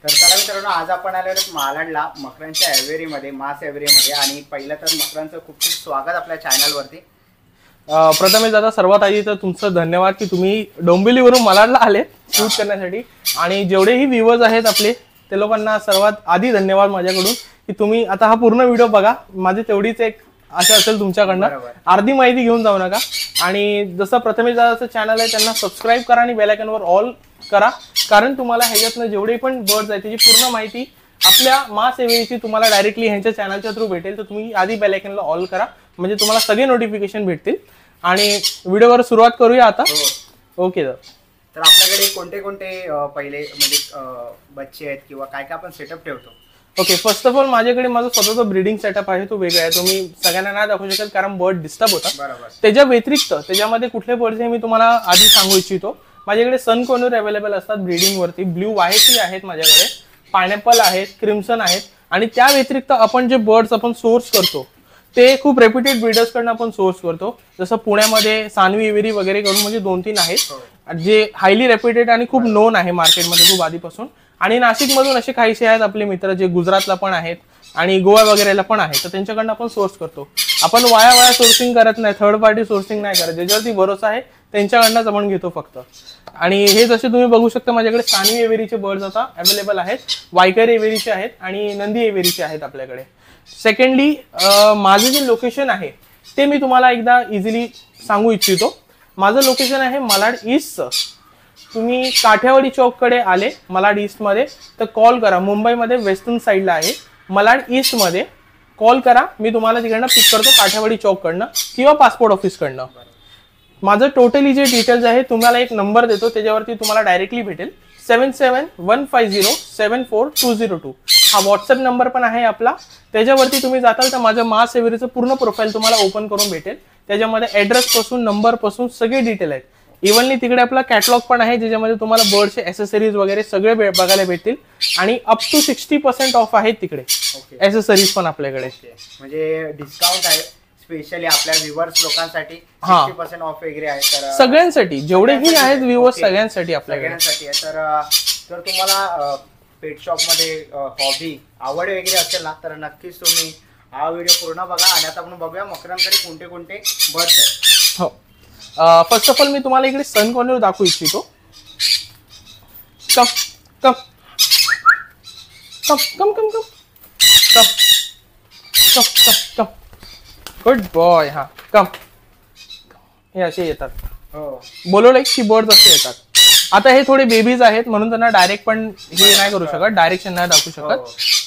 तर चला मित्रांनो, आज आपण आलेलो मालाडला मकरांच्या एव्हेरीमध्ये, मास एव्हेरीमध्ये. आणि पहिलं तर मकरांचं खूप खूप स्वागत आपल्या चॅनलवरती. प्रथमेश दादा, सर्वात आधी तर तुमचं धन्यवाद की तुम्ही डोंबिवलीवरून मालाडला आले शूट करण्यासाठी. आणि जेवढेही व्ह्यूअर्स आहेत आपले ते लोकांना सर्वात आधी धन्यवाद माझ्याकडून की तुम्ही आता हा पूर्ण व्हिडिओ बघा. माझी तेवढीच एक आशा असेल तुमच्याकडनं, अर्धी माहिती घेऊन जाऊ नका. आणि जसं प्रथमेश दादाचं चॅनल आहे त्यांना सबस्क्राईब करा आणि बेल आयकॉनवर ऑल करा, कारण तुम्हाला ह्याच्यातनं जेवढे पण बर्ड्स आहेत त्याची पूर्ण माहिती आपल्या मास एव्हेरीची तुम्हाला डायरेक्टली ह्यांच्या चॅनलच्या थ्रू भेटेल. तर तुम्ही आधी बेल आयकॉनला ऑल करा, म्हणजे तुम्हाला सगळे नोटिफिकेशन भेटतील. आणि व्हिडिओवर सुरुवात करूया आता. ओके तर आपल्याकडे कोणते कोणते पहिले म्हणजे बच्चे आहेत किंवा काय काय आपण सेटअप ठेवतो? ओके, फर्स्ट ऑफ ऑल माझ्याकडे माझा स्वतःचा ब्रीडिंग सेटअप आहे, तो वेगळा आहे. तो मी सगळ्यांना नाही दाखवू शकत कारण बर्ड डिस्टर्ब होता. त्याच्या व्यतिरिक्त त्याच्यामध्ये कुठले बर्ड्स हे मी तुम्हाला आधी सांगू इच्छितो. माझ्याकडे सन कॉर्नर अवेलेबल असतात ब्रीडिंग वरती. ब्ल्यू वायटी आहेत माझ्याकडे, पायनॅपल आहेत, क्रिम्सन आहेत. आणि त्या व्यतिरिक्त आपण जे बर्ड्स आपण सोर्स करतो ते खूप रेप्युटेड ब्रीडर्स कडनं आपण सोर्स करतो. जसं पुण्यामध्ये सानवी एव्हेरी वगैरे करून म्हणजे 2-3 आहेत जे हायली रेप्युटेड आणि खूप नोन आहे मार्केटमध्ये खूप आधीपासून. आणि नाशिकमधून असे काहीसे आहेत आपले मित्र जे गुजरातला पण आहेत आणि गोवा वगैरेला पण आहेत, तर त्यांच्याकडनं आपण सोर्स करतो. आपण वाया सोर्सिंग करत नाही, थर्ड पार्टी सोर्सिंग नाही करत. ज्याच्यावरती भरोसा आहे त्यांच्याकडनंच आपण घेतो फक्त. आणि हे जसे तुम्ही बघू शकता माझ्याकडे सानवी एव्हेरीचे बर्ड्स आता अवेलेबल आहेत, वायकर एव्हेरीचे आहेत आणि नंदी एव्हेरीचे आहेत आपल्याकडे. सेकंडली माझं जे लोकेशन आहे ते मी तुम्हाला एकदा इझिली सांगू इच्छितो. माझं लोकेशन आहे malaड ईस्टचं. तुम्ही काठेवाडी चौककडे आले malaड ईस्टमध्ये तर कॉल करा. मुंबईमध्ये वेस्टर्न साईडला आहे, malaड ईस्टमध्ये कॉल करा. मी तुम्हाला तिकडनं पिक करतो काठेवाडी चौककडनं किंवा पासपोर्ट ऑफिसकडनं. माझं टोटली जे डिटेल्स आहे तुम्हाला एक नंबर देतो, त्याच्यावरती तुम्हाला डायरेक्टली भेटेल. 7715074202 हा व्हॉट्सअप नंबर पण आहे आपला. त्याच्यावरती तुम्ही जाताल तर माझं मास एव्हेरीचं पूर्ण प्रोफाईल तुम्हाला ओपन करून भेटेल. त्याच्यामध्ये ऍड्रेस पासून नंबर पासून सगळे डिटेल आहेत. इव्हनली तिकडे आपला कॅटलॉग पण आहे ज्याच्यामध्ये तुम्हाला बर्डचे ऍसेसरीज वगैरे सगळे बघायला भेटतील. आणि अप टू 60% ऑफ आहेत तिकडे ऍसेसरीज पण आपल्याकडे. म्हणजे डिस्काउंट आहे स्पेशली आपल्या व्ह्यूअर्स लोकांसाठी. 60% ऑफ वगैरे आहे तर सगळ्यांसाठी, जेवढेही आहेत व्ह्यूअर्स सगळ्यांसाठी आपल्याकडे. तर तुम्हाला पेट शॉप मध्ये हॉबी आवड वगैरे असेल ना तर नक्कीच तुम्ही हा व्हिडिओ पूर्ण बघा. आणि आता आपण बघूया मकरांकडे कोणते कोणते बर्ड्स आहेत. हो, फर्स्ट ऑफ ऑल मी तुम्हाला इकडे सन कॉर्नर दाखवू इच्छितो. कम कम कम कम कम कम कम कम कम कम गुड बॉय. हा कम, हे असे येतात. बोलवलं की बर्ड्स असे येतात. आता हे थोडे बेबीज आहेत म्हणून त्यांना डायरेक्ट पण हे नाही करू शकत, डायरेक्शन नाही दाखवू शकत.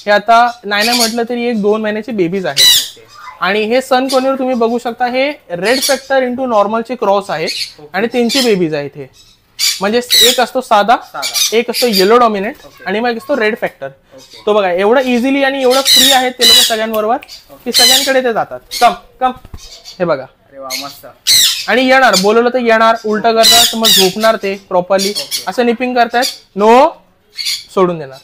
हे आता नाही म्हटलं तरी 1-2 महिन्याचे बेबीज आहेत. आणि हे सन कॉर्नर तुम्ही बघू शकता, हे रेड फॅक्टर इंटू नॉर्मलचे क्रॉस आहेत आणि त्यांचे बेबीज आहेत. हे म्हणजे एक असतो साधा, एक असतो येलो डॉमिनेट आणि मग असतो रेड फॅक्टर. तो बघा एवढं इझिली आणि एवढं फ्री आहेत ते लोक सगळ्यांबरोबर की सगळ्यांकडे ते जातात. कम कम, हे बघा. मस्त. आणि येणार, बोलवलं तर येणार, उलट करतात मग झोपणार ते प्रॉपरली. असं निपिंग करतायत, नो सोडून देणार.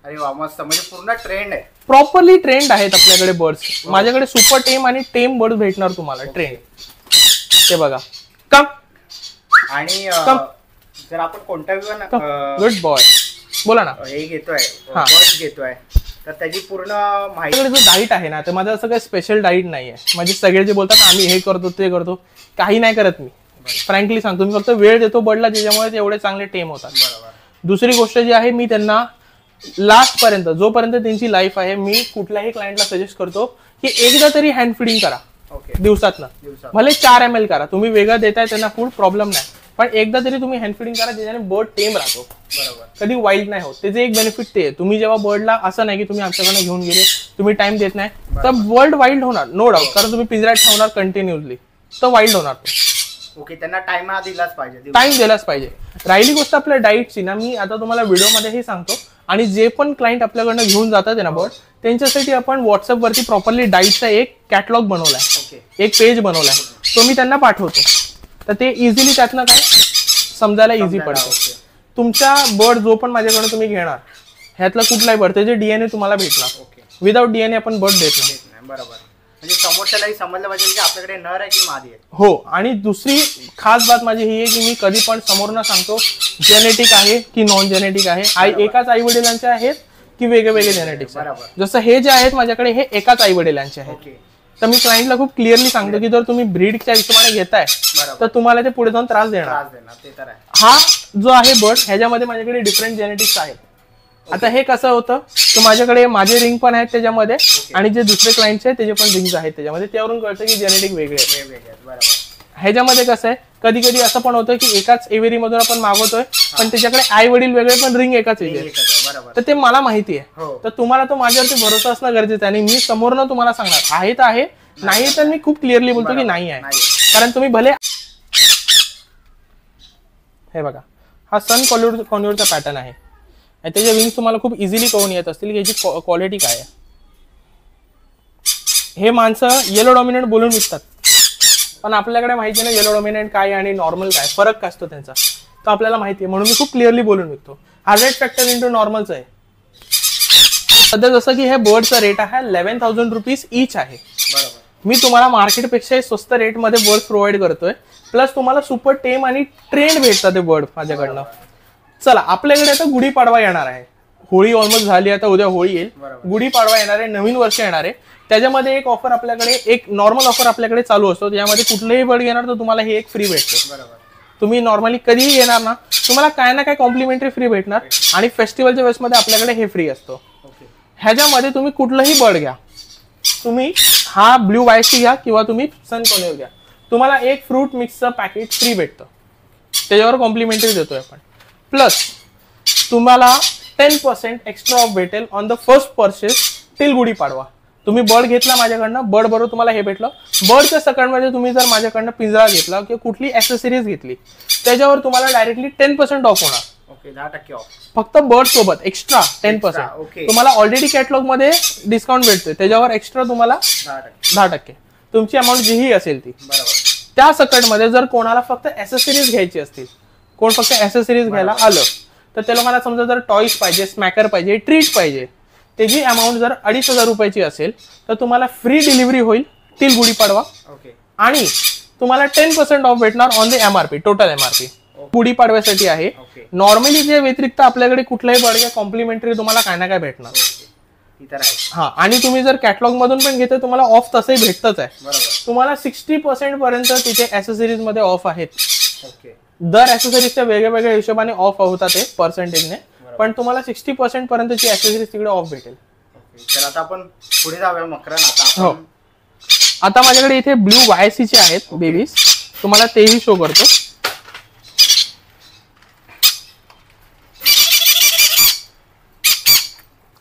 अरे वा, मस्त. म्हणजे पूर्ण ट्रेंड आहे, प्रॉपरली ट्रेंड आहेत आपल्याकडे बर्ड्स. माझ्याकडे सुपर टेम आणि टेम बर्ड भेटणार तुम्हाला ट्रेंड. ते बघा कम. आणि जर आपण कोणता गुड बॉय बोला ना हे घेतोय बर्ड्स घेतोय तर त्याची पूर्ण माहिती. जो डाईट आहे ना तर माझं असं काही स्पेशल डाईट नाहीये. म्हणजे सगळे जे बोलतात आम्ही हे करतो ते करतो, काही नाही करत मी. फ्रँकली सांगतो, मी फक्त वेळ देतो बर्डला ज्याच्यामुळे ते एवढे चांगले टेम होतात. दुसरी गोष्ट जी आहे, मी त्यांना लास्ट पर्यंत जोपर्यंत त्यांची लाईफ आहे मी कुठल्याही क्लायंटला सजेस्ट करतो की एकदा तरी हँड फीडिंग करा दिवसातनं. भले 4 ml करा, तुम्ही वेगळं देताय त्यांना फूड प्रॉब्लेम नाही, पण एकदा तरी तुम्ही हँड फीडिंग करा ज्याच्याने बर्ड टेम राहतो. कधी वाईल्ड नाही होत. त्याचे एक बेनिफिट ते, तुम्ही जेव्हा बर्डला असं नाही की तुम्ही आमच्याकडनं घेऊन गेले तुम्ही टाइम देत नाही तर बर्ड वाईल्ड होणार नो डाऊट, कारण तुम्ही पिंजऱ्यात ठेवणार कंटिन्युअसली तर वाईल्ड होणार तो. ओके, त्यांना टाइम दिलाच पाहिजे, टाइम दिलाच पाहिजे. राहिली गोष्ट आपल्या डाईटची ना, मी आता तुम्हाला व्हिडिओमध्येही सांगतो. आणि जे पण क्लायंट आपल्याकडनं घेऊन जातात ना बर्ड, त्यांच्यासाठी आपण व्हॉट्सअप वरती प्रॉपरली डाईटचा एक कॅटलॉग बनवलाय, एक पेज बनवलाय, तो मी त्यांना पाठवतो. तर ते इझिली त्यातनं काय समजायला इझी पडतं. तुमच्या बर्ड जो पण माझ्याकडे तुम्ही घेणार ह्यातला कुठलाही बर्ड त्याचे DNA तुम्हाला भेटणार. विदाउट DNA आपण बर्ड देत नाही. बरोबर. म्हणजे समोरच्यालाही समजलं पाहिजे की आपल्याकडे नर आहे की मादी आहे. हो, आणि दुसरी खास बात माझी ही आहे की मी कधी पण समोरनं सांगतो जेनेटिक आहे की नॉन जेनेटिक आहे, एकाच आई वडिलांचे आहेत की वेगवेगळे जेनेटिक्स. जसं हे जे आहेत माझ्याकडे हे एकाच आई वडिलांचे आहेत. तर मी क्लायंटला खूप क्लिअरली सांगतो की जर तुम्ही ब्रीडच्या हिशोबाने घेताय तर तुम्हाला ते पुढे जाऊन त्रास देणार. हा जो आहे बर्ड ह्याच्यामध्ये माझ्याकडे डिफरंट जेनेटिक्स आहेत. आता हे कसं होतं की माझ्याकडे माझे रिंग पण आहेत त्याच्यामध्ये आणि जे दुसरे क्लायंटचे आहेत त्याचे पण रिंग्स आहेत त्याच्यामध्ये, त्यावरून कळतं की जेनेटिक वेगळे आहेत. ह्याच्यामध्ये कसं आहे कधी कधी असं पण होतं की एकाच एव्हेरी मधून आपण मागवतोय पण त्याच्याकडे आई वडील वेगळे पण रिंग एकाच आहे, तर ते मला माहिती आहे. तर तुम्हाला तो माझ्यावरती भरोसा असणं गरजेचं आहे आणि मी समोरनं तुम्हाला सांगणार आहे तर आहे, नाही तर मी खूप क्लिअरली बोलतो की नाही आहे. कारण तुम्ही भले हे बघा हा सन कॉन्युअरचा पॅटर्न आहे आणि त्याचे विंग्स तुम्हाला खूप इझिली कळून येत असतील की याची क्वालिटी काय आहे. हे माणसं येलो डॉमिनंट बोलून विकतात पण आपल्याकडे माहिती नाही येलो डॉमिनंट काय आणि नॉर्मल काय फरक काय असतो त्यांचा, तो आपल्याला माहिती आहे म्हणून मी खूप क्लिअरली बोलून विकतो. हा रेट फॅक्टर इंटू नॉर्मलच आहे. सध्या जसं की हे बर्डचा रेट आहे 11,000 रुपीज ईच आहे. मी तुम्हाला मार्केटपेक्षा स्वस्त रेटमध्ये बर्ड प्रोव्हाइड करतोय, प्लस तुम्हाला सुपर टेम आणि ट्रेंड भेटतात ते बर्ड माझ्याकडनं. चला आपल्याकडे आता गुढीपाडवा येणार आहे, होळी ऑलमोस्ट झाली, आता उद्या होळी येईल, गुढीपाडवा येणार आहे, नवीन वर्ष येणार आहे. त्याच्यामध्ये एक ऑफर आपल्याकडे एक नॉर्मल ऑफर आपल्याकडे चालू असतो, त्यामध्ये कुठलेही बर्ड घेणार तर तुम्हाला हे एक फ्री भेटतो. तुम्ही नॉर्मली कधीही येणार ना तुम्हाला काय ना काय कॉम्प्लिमेंटरी फ्री भेटणार आणि फेस्टिवलच्या वेळेसमध्ये आपल्याकडे हे फ्री असतो. ह्याच्यामध्ये तुम्ही कुठलंही बर्ड घ्या, तुम्ही हा ब्ल्यू वायसी घ्या किंवा तुम्ही सन कॉन्युअर घ्या, तुम्हाला एक फ्रूट मिक्सचं पॅकेट फ्री भेटतं, त्याच्यावर कॉम्प्लिमेंटरी देतोय आपण. प्लस तुम्हाला 10% एक्स्ट्रा ऑफ भेटेल on the first purchase till Gudi Padwa. तुम्ही बर्ड घेतला माझ्याकडनं, बर्ड बरोबर तुम्हाला हे भेटलं. बर्डच्या सकटमध्ये तुम्ही जर माझ्याकडनं पिंजरा घेतला किंवा कुठली ऍक्सेसरीज घेतली त्याच्यावर तुम्हाला डायरेक्टली 10% ऑफ होणार. 10% ऑफ फक्त बर्ड सोबत एक्स्ट्रा 10%. तुम्हाला ऑलरेडी कॅटलॉग मध्ये डिस्काउंट भेटतोय, त्याच्यावर एक्स्ट्रा तुम्हाला 10% तुमची अमाऊंट जीही असेल ती. त्या सकटमध्ये जर कोणाला फक्त ऍक्सेसरीज घ्यायची असतील, कोण फक्त ऍक्सेसरीज घ्यायला आलं तर त्या लोकांना समजा जर टॉईज पाहिजे, स्मॅकर पाहिजे, ट्रीट पाहिजे, त्याची अमाऊंट जर 2,500 रुपयाची असेल तर तुम्हाला फ्री डिलिव्हरी होईल टिल गुढीपाडवा आणि तुम्हाला 10% ऑफ भेटणार on the MRP, total MRP. गुढीपाडव्यासाठी आहे. नॉर्मली जे व्यतिरिक्त आपल्याकडे कुठलाही बर्ड कॉम्प्लिमेंटरी तुम्हाला काय ना काय भेटणार. हा, आणि तुम्ही जर कॅटलॉग मधून पण घेते तुम्हाला ऑफ तसंही भेटतच आहे. तुम्हाला 60% पर्यंत तिथे ऍक्सेसरीज मध्ये ऑफ आहेत. दर ऍक्सेसरीजच्या वेगळ्या हिशोबाने ऑफ होतात ते पर्सेंटेजने, पण तुम्हाला 60% पर्यंतची ऍक्सेसरीज तिकडे ऑफ भेटेल. तर आता आपण पुढे जाऊया मकरन. हो, आता माझ्याकडे इथे ब्ल्यू YC चे आहेत बेबीज, तुम्हाला तेही शो करतो.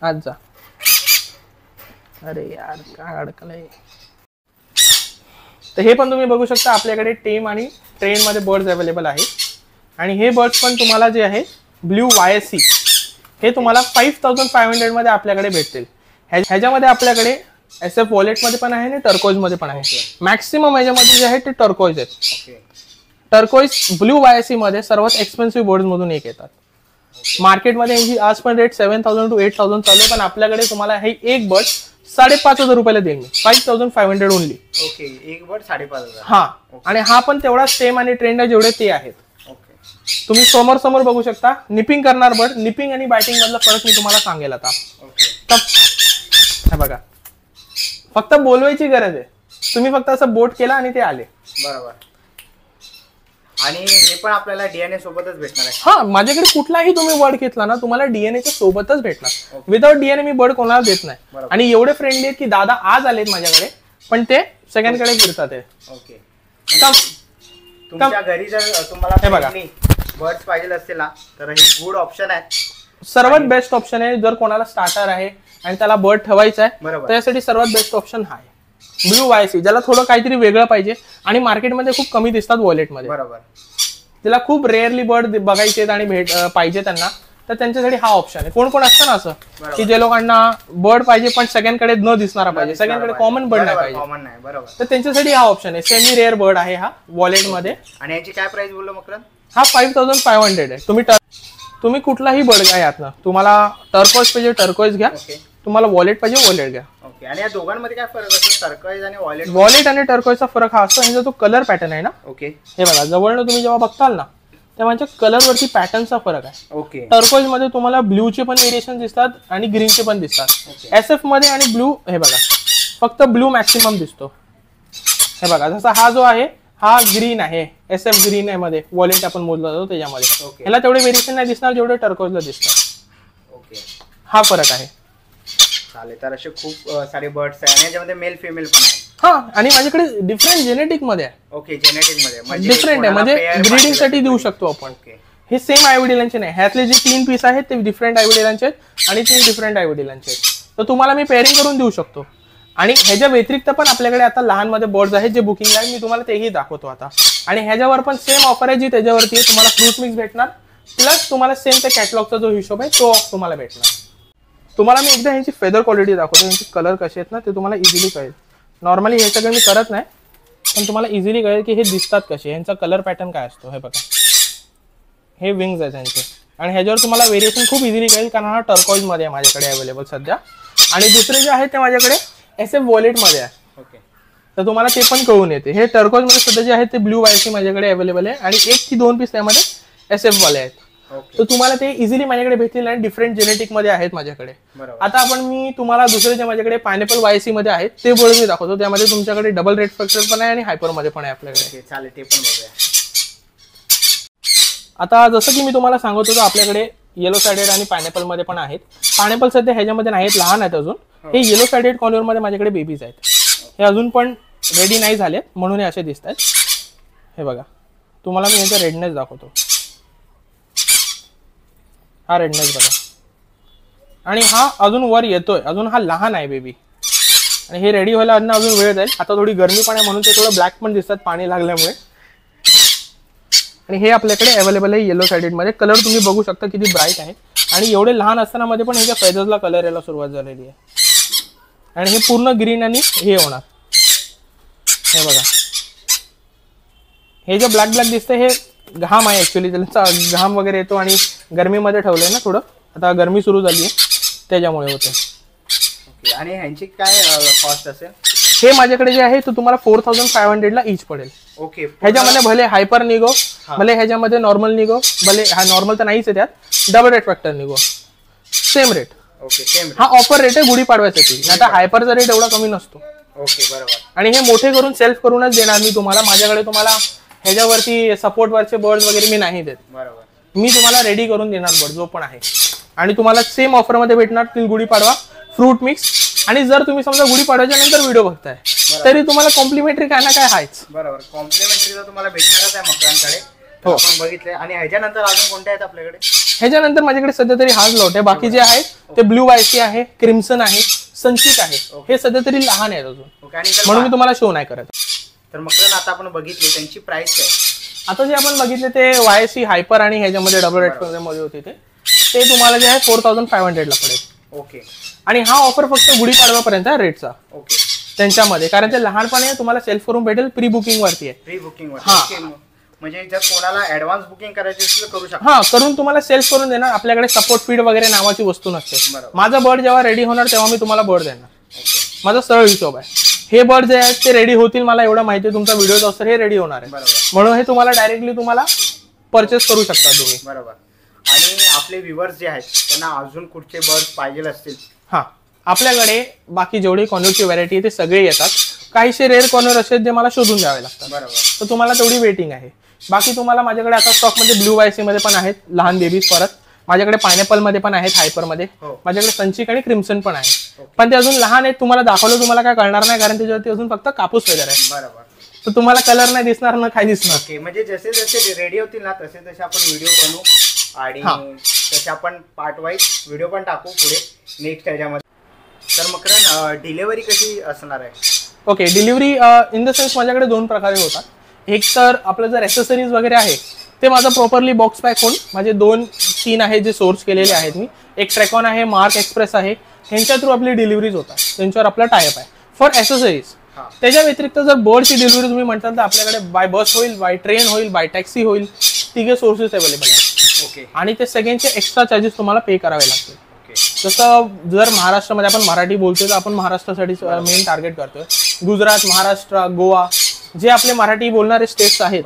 आज जा, अरे यार काय अडकलंय. तर हे पण तुम्ही बघू शकता आपल्याकडे टेम आणि ट्रेन मध्ये बर्ड्स अवेलेबल आहेत. आणि हे बर्ड्स पण तुम्हाला जे आहे ब्ल्यू YSC हे तुम्हाला 5,500 मध्ये आपल्याकडे भेटतील. ह्याच्यामध्ये आपल्याकडे SF वॉलेट मध्ये पण आहे आणि टर्कोइज मध्ये पण आहे. मॅक्सिमम ह्याच्यामध्ये जे आहे ते टर्कोइज आहेत. टर्कोइज ब्ल्यू YSC मध्ये सर्वात एक्सपेन्सिव्ह बर्ड्स मधून एक येतात. मार्केटमध्ये यांची आज पण रेट 7,000 to 8,000 चालू आहे, पण आपल्याकडे तुम्हाला हे एक बर्ड 5,500 रुपयाला देईल मी, 5,500 ओनली. एक बर्ड 5,500. हा, आणि हा पण तेवढा सेम आणि ट्रेंड जेवढे ते आहेत. तुम्ही समोर बघू शकता. निपिंग करणार बर्ड, निपिंग आणि बायटिंग मधला फरक मी तुम्हाला सांगेल आता. बघा, फक्त बोलवायची गरज आहे, तुम्ही फक्त असं बोट केला आणि ते आले. बरोबर. आणि हे पण आपल्याला DNA सोबतच भेटणार आहे. हा, माझ्याकडे कुठलाही तुम्ही बर्ड घेतला ना तुम्हाला DNA च्या सोबतच भेटणार. विदाउट DNA मी बर्ड कोणाला देत नाही. आणि एवढे फ्रेंडली आहेत की दादा आज आलेत माझ्याकडे पण ते सेकंडकडे फिरतात. ओके, तुमच्या घरी जर तुम्हाला बर्ड्स पाहिजे असतील ना तर हे गुड ऑप्शन आहे, सर्वात बेस्ट ऑप्शन आहे. जर कोणाला स्टार्टर आहे आणि त्याला बर्ड ठेवायचा आहे त्यासाठी सर्वात बेस्ट ऑप्शन हा आहे ब्ल्यू YSC, ज्याला थोडं काहीतरी वेगळं पाहिजे आणि मार्केटमध्ये खूप कमी दिसतात वॉलेटमध्ये. बरोबर. त्याला खूप रेअरली बर्ड बघायचे आणि पाहिजे त्यांना, तर त्यांच्यासाठी हा ऑप्शन आहे. कोण कोण असतं ना असं की जे लोकांना बर्ड पाहिजे पण सगळ्यांकडे न दिसणारा पाहिजे, सगळ्यांकडे कॉमन बर्ड नाही पाहिजे, तर त्यांच्यासाठी हा ऑप्शन आहे. सेमी रेअर बर्ड आहे हा वॉलेटमध्ये. आणि याची काय प्राइस बोललो मकरन? हा 5,500 आहे. तुम्ही कुठलाही बर्ड घ्या यातनं. तुम्हाला टर्कोइज पाहिजे टर्कोइज घ्या, तुम्हाला वॉलेट पाहिजे वॉलेट घ्या. ओके. आणि या दोघांमध्ये काय फरक असतो, टर्कोइज आणि वॉलेट? वॉलेट आणि टर्कोइजचा फरक हा असतो, यांचा जो कलर पॅटर्न आहे ना, ओके, हे बघा जवळनं तुम्ही जेव्हा बघताल ना तेव्हा कलर वरती पॅटर्नचा फरक आहे. ओके, टर्कोइज मध्ये तुम्हाला ब्ल्यूचे पण व्हेरिएशन दिसतात आणि ग्रीनचे पण दिसतात. SF मध्ये आणि ब्लू हे बघा फक्त ब्लू मॅक्सिमम दिसतो. हे बघा जसा हा जो आहे हा ग्रीन आहे, SF ग्रीन आहे मध्ये वॉलेट आपण मोजला जातो त्याच्यामध्ये. ह्याला तेवढे व्हेरिएशन नाही दिसणार जेवढे टर्कोइजला दिसतात. ओके, हा फरक आहे. चालेल. तर असे खूप सारे बर्ड्स आहे आणि याच्यामध्ये मेल फिमेल पण आहे. हा, आणि माझ्याकडे डिफरंट जेनेटिक मध्ये आहे. ओके, जेनेटिक मध्ये डिफरंट आहे, म्हणजे ब्रीडिंग साठी देऊ शकतो आपण. हे सेम आई वडिलांचे नाही, ह्यातले जे 3 पीस आहेत ते डिफरंट आई वडिलांचे आहेत आणि 3 डिफरंट आई वडिलांचे आहेत. तर तुम्हाला मी पेअरिंग करून देऊ शकतो. आणि ह्याच्या व्यतिरिक्त पण आपल्याकडे आता लहान मध्ये बर्ड्स आहेत जे बुकिंग आहे, मी तुम्हाला तेही दाखवतो आता. आणि ह्याच्यावर पण सेम ऑफर आहे जी त्याच्यावरती आहे. तुम्हाला फ्रूट मिक्स भेटणार, प्लस तुम्हाला सेम त्या कॅटलॉगचा जो हिशोब आहे तो तुम्हाला भेटणार. तुम्हाला मी एकदा ह्यांची फेदर क्वालिटी दाखवतो, ह्यांचे कलर कसे आहेत ना ते तुम्हाला इझिली कळेल. नॉर्मली हे सगळं मी करत नाही, पण तुम्हाला इझिली कळेल की हे दिसतात कसे, ह्यांचा कलर पॅटर्न काय असतो. हे बघा, हे विंग्स आहेत त्यांचे, आणि ह्याच्यावर तुम्हाला व्हेरिएशन खूप इझिली कळेल कारण हा टर्कोइज मध्ये आहे माझ्याकडे अवेलेबल सध्या. आणि दुसरे जे आहे ते माझ्याकडे SF वॉलेट मध्ये आहे. ओके, तर तुम्हाला ते पण कळून येते. हे टर्कोइज मध्ये सध्या जे आहे ते ब्लू वायसी माझ्याकडे अवेलेबल आहे आणि 1 की 2 पीस त्यामध्ये SF वाले आहेत. तर तुम्हाला ते इझिली माझ्याकडे भेटतील आणि डिफरंट जेनेटिक मध्ये आहेत माझ्याकडे. आता मी तुम्हाला दुसरे जे माझ्याकडे पायनॅपल वायसी मध्ये आहेत ते बोर्ड मी दाखवतो. त्यामध्ये तुमच्याकडे डबल रेड फॅक्टर पण आहे आणि हायपर मध्ये पण आहे आपल्याकडे. चालेल, ते पण बघूया. आता जसं की मी तुम्हाला सांगत होतो आपल्याकडे येलो साइडेड आणि पायनॅपल मध्ये पण आहेत. पायनॅपल सध्या ह्याच्यामध्ये नाहीत, लहान आहेत अजून. हे येलो साइडेड कॉर्नर मध्ये माझ्याकडे बेबीज आहेत. हे अजून पण रेडी नाही झालेत म्हणून हे असे दिसत आहेत. हे बघा, तुम्हाला मी याचा रेडनेस दाखवतो. हा रेडनेस बघा, आणि हा अजून वर येतोय, अजून हा लहान आहे बेबी. आणि हे रेडी व्हायला अजून वेळ जाईल. आता थोडी गरमी पण आहे म्हणून ते थोडं ब्लॅक पण दिसतात पाणी लागल्यामुळे. आणि हे आपल्याकडे अवेलेबल आहे येलो साइडेड मध्ये. कलर तुम्ही बघू शकता किती ब्राईट आहे, आणि एवढे लहान असताना मध्ये पण ह्याच्या फेदर्सला कलर यायला सुरुवात झालेली आहे. आणि हे पूर्ण ग्रीन आणि हे होणार. हे बघा, हे जे ब्लॅक ब्लॅक दिसतंय हे घाम आहे ऍक्च्युली, त्यांचा घाम वगैरे येतो आणि गरमीमध्ये ठेवलंय ना थोडं, आता गरमी सुरू झाली आहे त्याच्यामुळे होते. आणि ह्यांची काय कॉस्ट असेल? हे माझ्याकडे जे आहे तो तुम्हाला 4500 ला ईच पडेल. ओके, ह्याच्यामध्ये भले हायपर निगो, भले ह्याच्यामध्ये नॉर्मल निगो, भले हा नॉर्मल तर नाहीच आहे, त्यात डबल रेट फॅक्टर निगो, सेम रेट. Okay, same. हा ऑफर रेट आहे गुढीपाडव्यासाठी, आता हायपरचा रेट एवढा कमी नसतो. ओके, बरोबर. आणि हे मोठे करून सेल्फ करूनच देणार मी तुम्हाला. माझ्याकडे तुम्हाला ह्याच्यावरती सपोर्ट वरचे बर्ड्स वगैरे मी नाही देत. बरोबर, मी तुम्हाला रेडी करून देणार बर्ड जो पण आहे. आणि तुम्हाला सेम ऑफर मध्ये भेटणार तिल गुढीपाडवा, फ्रूट मिक्स. आणि जर तुम्ही समजा गुढीपाडव्याच्या नंतर व्हिडिओ बघताय तरी तुम्हाला कॉम्प्लिमेंटरी काय ना काय आहेच. बरोबर, कॉम्प्लिमेंटरी तर तुम्हाला भेटणारच आहे मकरांकडे. हो, आपण बघितले. आणि ह्याच्यानंतर अजून कोणते आहेत आपल्याकडे? ह्याच्यानंतर माझ्याकडे सध्या तरी हाच लॉट आहे. बाकी जे आहे ते ब्लू वायसी आहे, क्रिम्सन आहे, संचित आहे. हे सध्या तरी लहान आहेत अजून, म्हणून मी तुम्हाला शो नाही करत. तर मकरन आता आपण बघितले, त्यांची प्राइस काय? आता जे आपण बघितले ते वायसी हायपर आणि ह्याच्यामध्ये डबल रेट मध्ये होते ते तुम्हाला जे आहे 4500 ला पडेल. ओके, आणि हा ऑफर फक्त गुढीपाडव्यापर्यंत आहे रेटचा. ओके, त्यांच्यामध्ये, कारण ते लहानपणी आहे, तुम्हाला सेल्फ करून भेटेल. प्री बुकिंग वरती आहे. प्री बुकिंग वर, म्हणजे जर कोणाला ऍडव्हान्स बुकिंग करायची असेल तर करू शकता. हा, करून तुम्हाला सेल्फ करून देणार. आपल्याकडे सपोर्ट फीड वगैरे नावाची वस्तू नसते. माझा बर्ड जेव्हा रेडी होणार तेव्हा मी तुम्हाला बर्ड देणार. माझा सरळ हिशोब आहे. हे बर्ड जे आहेत ते रेडी होतील, मला एवढं माहिती आहे. तुमचा व्हिडिओ असतो हे रेडी होणार आहे, म्हणून हे तुम्हाला डायरेक्टली तुम्हाला परचेस करू शकता तुम्ही. बरोबर. आणि आपले व्ह्युअर्स जे आहेत त्यांना अजून कुठचे बर्ड पाहिजे असतील, हा, आपल्याकडे बाकी जेवढी कॉर्नरची व्हरायटी आहे ते सगळे येतात. काहीशे रेअर कॉर्नर असेल जे मला शोधून द्यावे लागतात. बरोबर. तर तुम्हाला तेवढी वेटिंग आहे. बाकी तुम्हाला माझ्याकडे आता स्टॉक मध्ये ब्लू वायसी मध्ये पण आहेत लहान बेबीज. परत माझ्याकडे पायनॅपल मध्ये पण आहेत, हायपर मध्ये. माझ्याकडे संचिक आणि क्रिम्सन पण आहे, पण ते अजून लहान आहेत. तुम्हाला दाखवलं तुम्हाला काय कळणार नाही, कारण त्याच्यावरती अजून फक्त कापूस फेदर आहे. बरोबर. तर तुम्हाला कलर नाही दिसणार ना काय दिसणार. ओके, म्हणजे जसे जसे रेडी होतील ना तसे तसे आपण व्हिडिओ बनवू आणि तसे आपण पार्ट वाईज व्हिडिओ पण टाकू पुढे नेक्स्ट ह्याच्यामध्ये. तर मकरन डिलिव्हरी कशी असणार आहे? Okay, delivery in the sense माझ्याकडे 2 प्रकारे होतात. एक तर आपलं जर ॲक्सेसरीज वगैरे आहे ते माझं प्रॉपरली बॉक्स पॅक होऊन, माझे 2-3 आहेत जे सोर्स केलेले आहेत मी. एक ट्रॅकॉन आहे, मार्क एक्सप्रेस आहे, ह्यांच्या थ्रू आपली डिलिव्हरीज होतात. त्यांच्यावर आपला टायअप आहे फॉर ॲक्सेसरीज. त्याच्या व्यतिरिक्त जर बर्डची डिलिव्हरी तुम्ही म्हणताल तर आपल्याकडे बाय बस होईल, बाय ट्रेन होईल, बाय टॅक्सी होईल. 3 सोर्सेस अवेलेबल आहेत. ओके. आणि ते सगळ्यांचे एक्स्ट्रा चार्जेस तुम्हाला पे करावे लागतील. ओके. जसं जर महाराष्ट्रामध्ये आपण मराठी बोलतोय तर आपण महाराष्ट्रासाठी मेन टार्गेट करतोय. गुजरात, महाराष्ट्र, गोवा जे आपले मराठी बोलणारे स्टेट्स आहेत,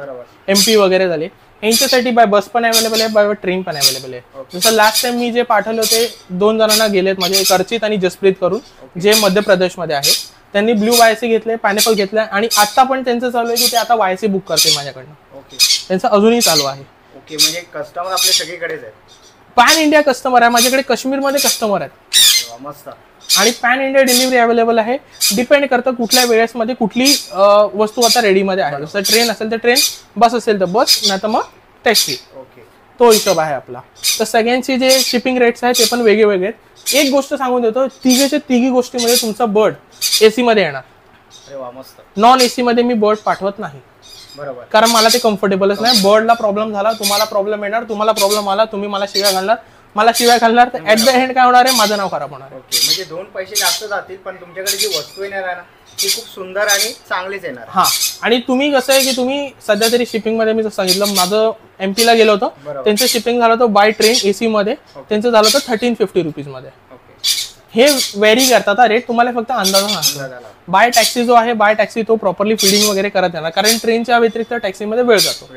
MP वगैरे झाले, यांच्यासाठी बाय बस पण अवेलेबल आहे, बाय ट्रेन पण अवेलेबल आहे. जसं लास्ट टाइम मी जे पाठवले होते 2 जणांना गेलेत, म्हणजे एक अर्चित आणि जसप्रीत करून, जे मध्य प्रदेशमध्ये आहे. त्यांनी ब्लू YC घेतले, पायनॅपल घेतलाय आणि आता पण त्यांचं चालू आहे की ते आता YC बुक करते माझ्याकडनं. ओके, त्यांचं अजूनही चालू आहे. ओके, म्हणजे कस्टमर आपले सगळीकडेच आहेत. पॅन इंडिया कस्टमर आहे माझ्याकडे, काश्मीरमध्ये कस्टमर आहेत मस्त. आणि पॅन इंडिया डिलिव्हरी अवेलेबल आहे. डिपेंड करतं कुठल्या वेळेसमध्ये कुठली वस्तू आता रेडीमध्ये आहे. जसं ट्रेन असेल तर ट्रेन, बस असेल तर बस, नाही तर मग टॅक्सी. ओके, तो हिशोब आहे आपला. तर सगळ्यांची जे शिपिंग रेट्स आहेत ते पण वेगळे वेगळे आहेत. एक गोष्ट सांगून देतो, तिघी गोष्टीमध्ये तुमचा बर्ड AC मध्ये येणार. अरे वा, मस्त. नॉन AC मध्ये मी बर्ड पाठवत नाही, बरोबर, कारण मला ते कम्फर्टेबलच नाही. बर्डला प्रॉब्लेम झाला, तुम्हाला प्रॉब्लेम येणार, तुम्हाला प्रॉब्लेम आला, तुम्ही मला शिव्या घालणार, मला शिव्या घालणार, तर ऍट द एंड काय होणार आहे, माझं नाव खराब होणार आहे. ओके, म्हणजे 2 पैसे जास्त जातील पण तुमच्याकडे जी वस्तू येणार आहे ना ती खूप सुंदर आणि चांगलीच येणार. हा, आणि तुम्ही कसं आहे की तुम्ही सध्या तरी शिपिंग मध्ये मी जसं सांगितलं, माझं MP ला गेलं होतं, त्यांचं शिपिंग झालं होतं बाय ट्रेन AC मध्ये, त्यांचं झालं होतं 1350 रुपीज मध्ये. हे व्हेरी करतात रेट, तुम्हाला फक्त अंदाजा सांगतो. बाय टॅक्सी जो आहे, बाय टॅक्सी तो प्रॉपरली फिडिंग वगैरे करत येणार, कारण ट्रेनच्या व्यतिरिक्त टॅक्सीमध्ये वेळ जातो.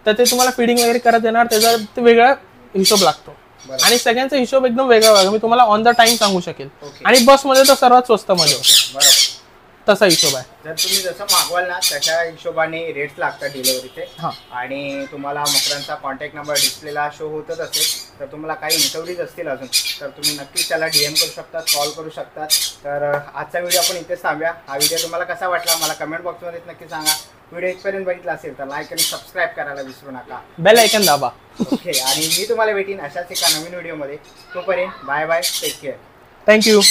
तर ते तुम्हाला फिडिंग वगैरे करत येणार, त्याचा ते वेगळा हिशोब लागतो. आणि सगळ्यांचा हिशोब एकदम वेगळा मी तुम्हाला ऑन द टाइम सांगू शकेल. आणि बसमध्ये तर सर्वात स्वस्त मध्ये होतं, तसा हिशोब आहे. जर तुम्ही जसं मागवाल ना तशा हिशोबाने रेट्स लागतात डिलिव्हरीचे. आणि तुम्हाला मकरांचा कॉन्टॅक्ट नंबर डिस्प्लेला शो होतच असेल, तर तुम्हाला काही इन्क्वायरीज असतील अजून तर तुम्ही नक्कीच त्याला DM करू शकता, कॉल करू शकता. तर आजचा व्हिडिओ आपण इथेच थांबूया. हा व्हिडिओ तुम्हाला कसा वाटला मला कमेंट बॉक्समध्ये नक्की सांगा. व्हिडिओ इथपर्यंत बघितला असेल तर लाईक आणि सबस्क्राईब करायला विसरू नका. बेल आयकॉन दाबा. ओके, आणि मी तुम्हाला भेटीन अशाच एका नवीन व्हिडिओमध्ये. तोपर्यंत bye bye, take care. Thank you.